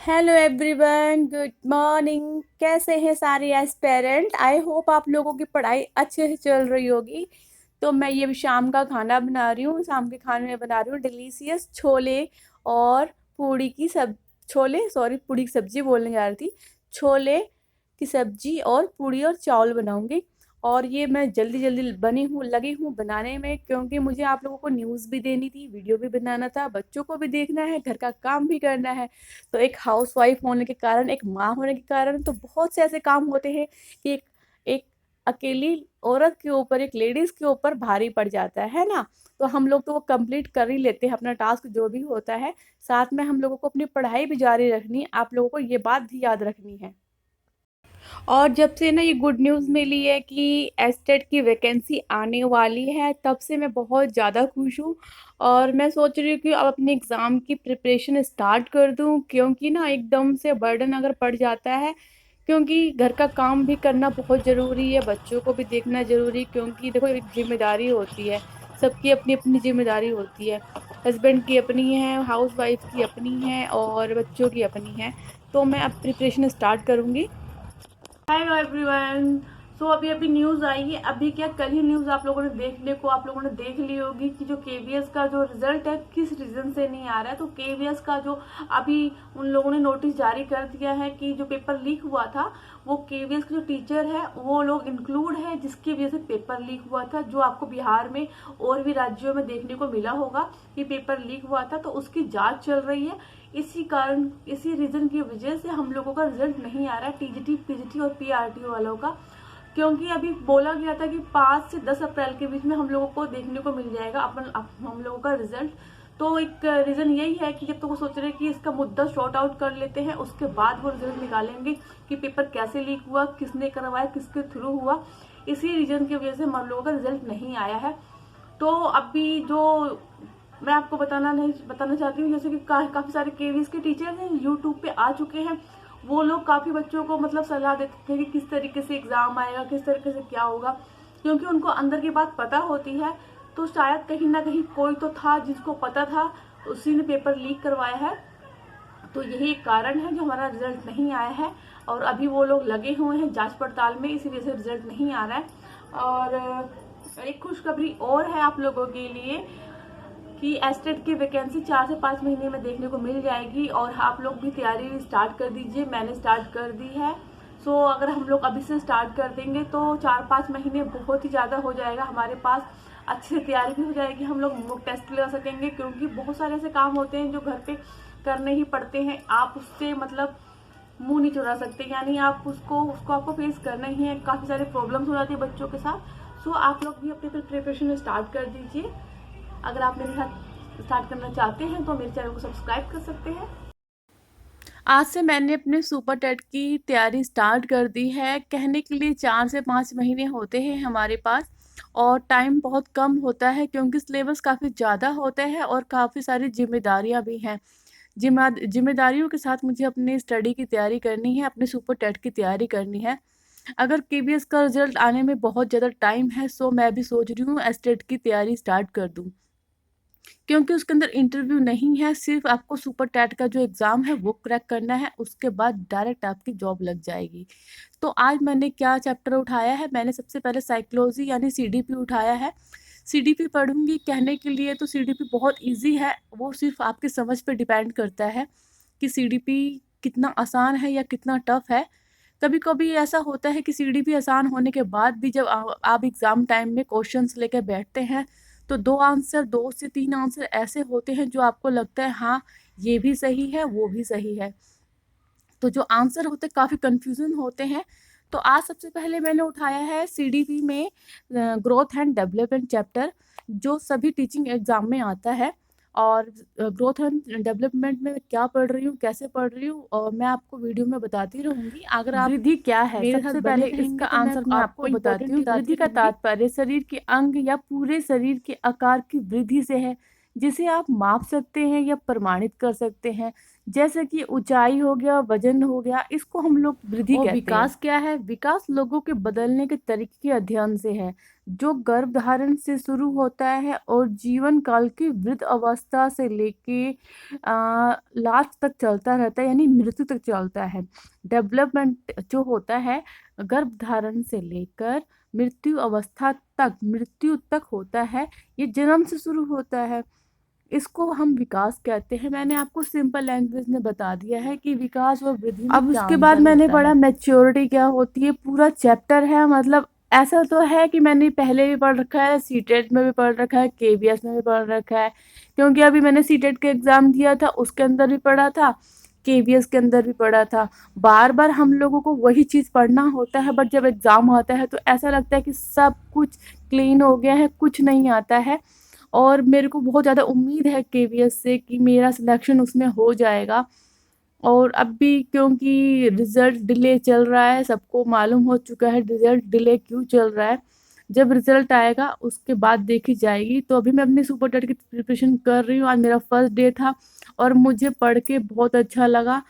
Hello everyone, good morning. कैसे हैं सारे एस्पेरेंट? आई होप आप लोगों की पढ़ाई अच्छे से चल रही होगी। तो मैं ये शाम का खाना बना रही हूँ। शाम के खाने में बना रही हूँ डिलीशियस छोले और पूड़ी की सब छोले सॉरी पूड़ी की सब्जी बोलने जा रही थी। छोले की सब्जी और पूड़ी और चावल बनाऊंगी। और ये मैं जल्दी जल्दी बनी हूँ लगी हूँ बनाने में, क्योंकि मुझे आप लोगों को न्यूज़ भी देनी थी, वीडियो भी बनाना था, बच्चों को भी देखना है, घर का काम भी करना है। तो एक हाउसवाइफ होने के कारण, एक माँ होने के कारण तो बहुत से ऐसे काम होते हैं कि एक अकेली औरत के ऊपर, एक लेडीज के ऊपर भारी पड़ जाता है ना। तो हम लोग तो वो कंप्लीट कर ही लेते हैं अपना टास्क जो भी होता है। साथ में हम लोगों को अपनी पढ़ाई भी जारी रखनी है, आप लोगों को ये बात भी याद रखनी है। और जब से ना ये गुड न्यूज़ मिली है कि एस्टेट की वैकेंसी आने वाली है, तब से मैं बहुत ज़्यादा खुश हूँ। और मैं सोच रही हूँ कि अब अपने एग्ज़ाम की प्रिपरेशन स्टार्ट कर दूँ, क्योंकि ना एकदम से बर्डन अगर पड़ जाता है, क्योंकि घर का काम भी करना बहुत ज़रूरी है, बच्चों को भी देखना ज़रूरी है, क्योंकि देखो एक जिम्मेदारी होती है, सबकी अपनी अपनी जिम्मेदारी होती है। हस्बैंड की अपनी है, हाउसवाइफ की अपनी है और बच्चों की अपनी है। तो मैं अब प्रिपरेशन स्टार्ट करूँगी। Hello everyone. सो अभी अभी न्यूज़ आई है, अभी क्या कल ही न्यूज़ आप लोगों ने आप लोगों ने देख ली होगी कि जो केवीएस का जो रिजल्ट है किस रीजन से नहीं आ रहा है। तो केवीएस का जो अभी उन लोगों ने नोटिस जारी कर दिया है कि जो पेपर लीक हुआ था, वो केवीएस के जो टीचर है वो लोग इंक्लूड है, जिसकी वजह से पेपर लीक हुआ था। जो आपको बिहार में और भी राज्यों में देखने को मिला होगा कि पेपर लीक हुआ था, तो उसकी जांच चल रही है। इसी कारण, इसी रीजन की वजह से हम लोगों का रिजल्ट नहीं आ रहा है, टीजीटी पीजीटी और पीआरटी वालों का। क्योंकि अभी बोला गया था कि 5 से 10 अप्रैल के बीच में हम लोगों को देखने को मिल जाएगा हम लोगों का रिजल्ट। तो एक रीजन यही है कि जब तक वो सोच रहे हैं कि इसका मुद्दा शॉर्ट आउट कर लेते हैं, उसके बाद वो रिजल्ट निकालेंगे कि पेपर कैसे लीक हुआ, किसने करवाया, किसके थ्रू हुआ। इसी रीजन की वजह से हम लोगों का रिजल्ट नहीं आया है। तो अभी जो मैं आपको बताना चाहती हूँ, जैसे कि काफी सारे केवीएस के टीचर हैं यूट्यूब पे आ चुके हैं। वो लोग काफी बच्चों को मतलब सलाह देते थे कि किस तरीके से एग्जाम आएगा, किस तरीके से क्या होगा, क्योंकि उनको अंदर की बात पता होती है। तो शायद कहीं ना कहीं कोई तो था जिसको पता था, उसी ने पेपर लीक करवाया है। तो यही एक कारण है जो हमारा रिजल्ट नहीं आया है। और अभी वो लोग लगे हुए हैं जांच पड़ताल में, इसी वजह से रिजल्ट नहीं आ रहा है। और एक खुशखबरी और है आप लोगों के लिए कि एस्टेट की वैकेंसी 4 से 5 महीने में देखने को मिल जाएगी। और आप लोग भी तैयारी स्टार्ट कर दीजिए, मैंने स्टार्ट कर दी है। सो अगर हम लोग अभी से स्टार्ट कर देंगे तो 4-5 महीने बहुत ही ज़्यादा हो जाएगा हमारे पास। अच्छे से तैयारी भी हो जाएगी, हम लोग मॉक टेस्ट लगा सकेंगे, क्योंकि बहुत सारे ऐसे काम होते हैं जो घर पे करने ही पड़ते हैं। आप उससे मतलब मुंह नहीं चुरा सकते, यानी आप उसको आपको फेस करना ही है। काफ़ी सारे प्रॉब्लम्स हो जाती है बच्चों के साथ। सो आप लोग भी अपनी प्रिपरेशन स्टार्ट कर दीजिए। अगर आप मेरे साथ स्टार्ट करना चाहते हैं तो मेरे चैनल को सब्सक्राइब कर सकते हैं। आज से मैंने अपने सुपर टेट की तैयारी स्टार्ट कर दी है। कहने के लिए 4 से 5 महीने होते हैं हमारे पास, और टाइम बहुत कम होता है, क्योंकि सिलेबस काफ़ी ज़्यादा होता है और काफ़ी सारी जिम्मेदारियां भी हैं। जिम्मेदारियों के साथ मुझे अपनी स्टडी की तैयारी करनी है, अपने सुपर टेट की तैयारी करनी है। अगर केबीएस का रिजल्ट आने में बहुत ज़्यादा टाइम है, सो मैं भी सोच रही हूँ एस्टेट की तैयारी स्टार्ट कर दूँ, क्योंकि उसके अंदर इंटरव्यू नहीं है, सिर्फ आपको सुपर टैट का जो एग्ज़ाम है वो क्रैक करना है, उसके बाद डायरेक्ट आपकी जॉब लग जाएगी। तो आज मैंने क्या चैप्टर उठाया है, मैंने सबसे पहले साइकोलॉजी यानी सीडीपी उठाया है। सीडीपी पढ़ूंगी। कहने के लिए तो सीडीपी बहुत इजी है, वो सिर्फ आपकी समझ पे डिपेंड करता है कि सीडीपी कितना आसान है या कितना टफ है। कभी कभी ऐसा होता है कि सीडीपी आसान होने के बाद भी जब आप एग्ज़ाम टाइम में क्वेश्चंस लेकर बैठते हैं, तो 2 से 3 आंसर ऐसे होते हैं जो आपको लगता है हाँ, ये भी सही है, वो भी सही है। तो जो आंसर होते काफ़ी कंफ्यूजन होते हैं। तो आज सबसे पहले मैंने उठाया है सीडीपी में ग्रोथ एंड डेवलपमेंट चैप्टर, जो सभी टीचिंग एग्जाम में आता है। और ग्रोथ एंड डेवलपमेंट में क्या पढ़ रही हूँ, कैसे पढ़ रही हूँ, और मैं आपको वीडियो में बताती रहूंगी। अगर आप वृद्धि क्या है, मेरे साथ सबसे बने पहले रहेंगे इसका तो मैं आंसर मैं आपको बताती हूँ। वृद्धि का तात्पर्य शरीर के अंग या पूरे शरीर के आकार की वृद्धि से है, जिसे आप माप सकते हैं या प्रमाणित कर सकते हैं। जैसे कि ऊंचाई हो गया, वजन हो गया, इसको हम लोग वृद्धि और कहते हैं। विकास क्या है? विकास लोगों के बदलने के तरीके के अध्ययन से है, जो गर्भधारण से शुरू होता है और जीवन काल की वृद्ध अवस्था से लेके लास्ट तक चलता रहता है, यानी मृत्यु तक चलता है। डेवलपमेंट जो होता है गर्भधारण से लेकर मृत्यु तक होता है। ये जन्म से शुरू होता है, इसको हम विकास कहते हैं। मैंने आपको सिंपल लैंग्वेज में बता दिया है कि विकास और वृद्धि में अब क्या उसके बाद अंतर मैंने होता पढ़ा है। मैच्योरिटी क्या होती है, पूरा चैप्टर है। मतलब ऐसा तो है कि मैंने पहले भी पढ़ रखा है, सीटेट में भी पढ़ रखा है, केबीएस में भी पढ़ रखा है, क्योंकि अभी मैंने सीटेट का एग्जाम दिया था, उसके अंदर भी पढ़ा था, केबीएस के अंदर भी पढ़ा था। बार बार हम लोगों को वही चीज़ पढ़ना होता है, बट जब एग्जाम आता है तो ऐसा लगता है कि सब कुछ क्लीन हो गया है, कुछ नहीं आता है। और मेरे को बहुत ज़्यादा उम्मीद है केवीएस से कि मेरा सिलेक्शन उसमें हो जाएगा। और अब भी क्योंकि रिज़ल्ट डिले चल रहा है, सबको मालूम हो चुका है रिज़ल्ट डिले क्यों चल रहा है। जब रिज़ल्ट आएगा उसके बाद देखी जाएगी। तो अभी मैं अपनी सुपर टेट की प्रिपरेशन कर रही हूँ। आज मेरा फर्स्ट डे था और मुझे पढ़ के बहुत अच्छा लगा।